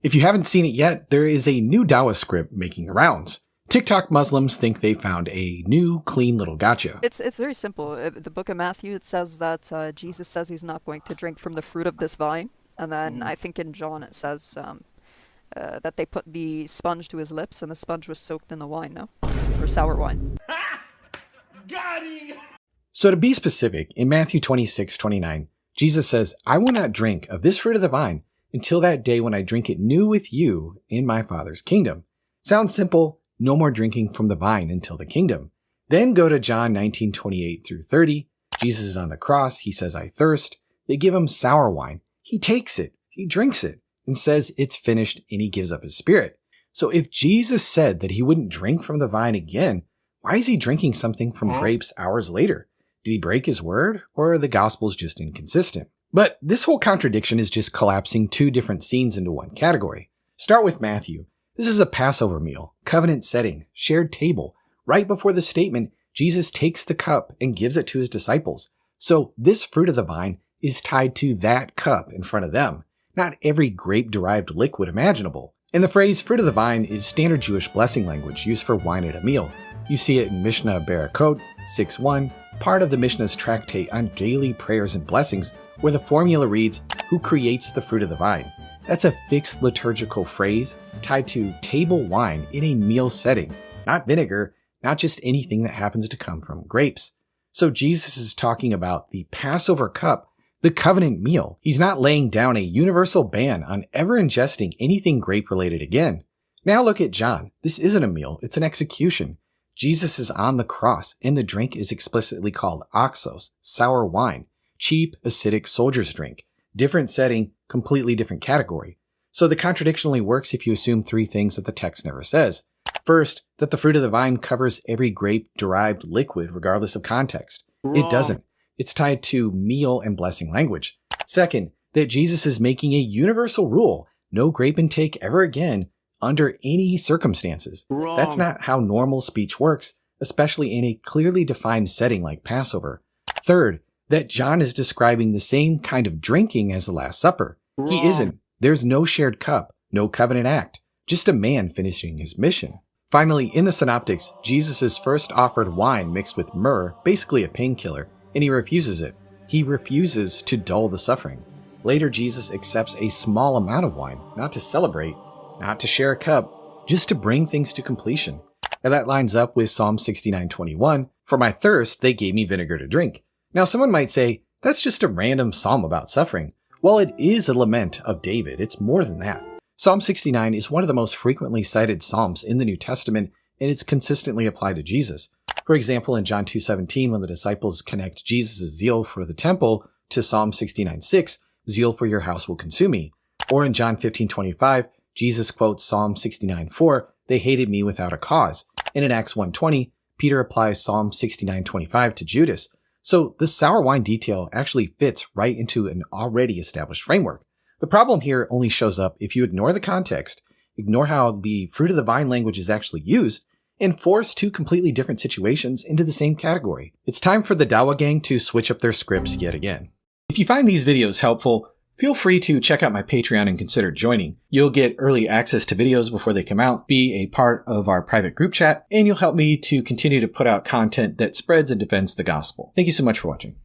If you haven't seen it yet, there is a new Dawa script making the rounds. TikTok Muslims think they found a new, clean little gotcha. It's very simple. The book of Matthew, it says that Jesus says he's not going to drink from the fruit of this vine. And then I think in John it says that they put the sponge to his lips and the sponge was soaked in the wine, no? Or sour wine. Got it! So to be specific, in Matthew 26:29, Jesus says, "I will not drink of this fruit of the vine until that day when I drink it new with you in my Father's kingdom." Sounds simple. No more drinking from the vine until the kingdom. Then go to John 19:28 through 30. Jesus is on the cross. He says, "I thirst." They give him sour wine. He takes it. He drinks it and says it's finished, and he gives up his spirit. So if Jesus said that he wouldn't drink from the vine again, why is he drinking something from grapes hours later? Did he break his word, or are the Gospels just inconsistent? But this whole contradiction is just collapsing two different scenes into one category. Start with Matthew. This is a Passover meal, covenant setting, shared table. Right before the statement, Jesus takes the cup and gives it to his disciples. So this fruit of the vine is tied to that cup in front of them, not every grape-derived liquid imaginable. And the phrase fruit of the vine is standard Jewish blessing language used for wine at a meal. You see it in Mishnah Barakot 6:1, part of the Mishnah's tractate on daily prayers and blessings, where the formula reads, "Who creates the fruit of the vine?" That's a fixed liturgical phrase tied to table wine in a meal setting, not vinegar, not just anything that happens to come from grapes. So Jesus is talking about the Passover cup, the covenant meal. He's not laying down a universal ban on ever ingesting anything grape-related again. Now look at John. This isn't a meal, it's an execution. Jesus is on the cross, and the drink is explicitly called oxos, sour wine, cheap, acidic soldier's drink. Different setting, completely different category. So the contradiction only works if you assume three things that the text never says. First, that the fruit of the vine covers every grape-derived liquid regardless of context. It doesn't. It's tied to meal and blessing language. Second, that Jesus is making a universal rule, no grape intake ever again, under any circumstances. That's not how normal speech works, especially in a clearly defined setting like Passover. Third, that John is describing the same kind of drinking as the Last Supper. He isn't. There's no shared cup, no covenant act, just a man finishing his mission. Finally, in the Synoptics, Jesus is first offered wine mixed with myrrh, basically a painkiller, and he refuses it. He refuses to dull the suffering. Later, Jesus accepts a small amount of wine, not to celebrate, not to share a cup, just to bring things to completion. And that lines up with Psalm 69:21, "For my thirst, they gave me vinegar to drink." Now, someone might say, that's just a random psalm about suffering. Well, it is a lament of David. It's more than that. Psalm 69 is one of the most frequently cited psalms in the New Testament, and it's consistently applied to Jesus. For example, in John 2:17, when the disciples connect Jesus' zeal for the temple to Psalm 69:6, "Zeal for your house will consume me." Or in John 15:25, Jesus quotes Psalm 69:4, "They hated me without a cause." And in Acts 1:20, Peter applies Psalm 69:25 to Judas. So the sour wine detail actually fits right into an already established framework. The problem here only shows up if you ignore the context, ignore how the fruit of the vine language is actually used, and force two completely different situations into the same category. It's time for the Dawa gang to switch up their scripts yet again. If you find these videos helpful, feel free to check out my Patreon and consider joining. You'll get early access to videos before they come out, be a part of our private group chat, and you'll help me to continue to put out content that spreads and defends the gospel. Thank you so much for watching.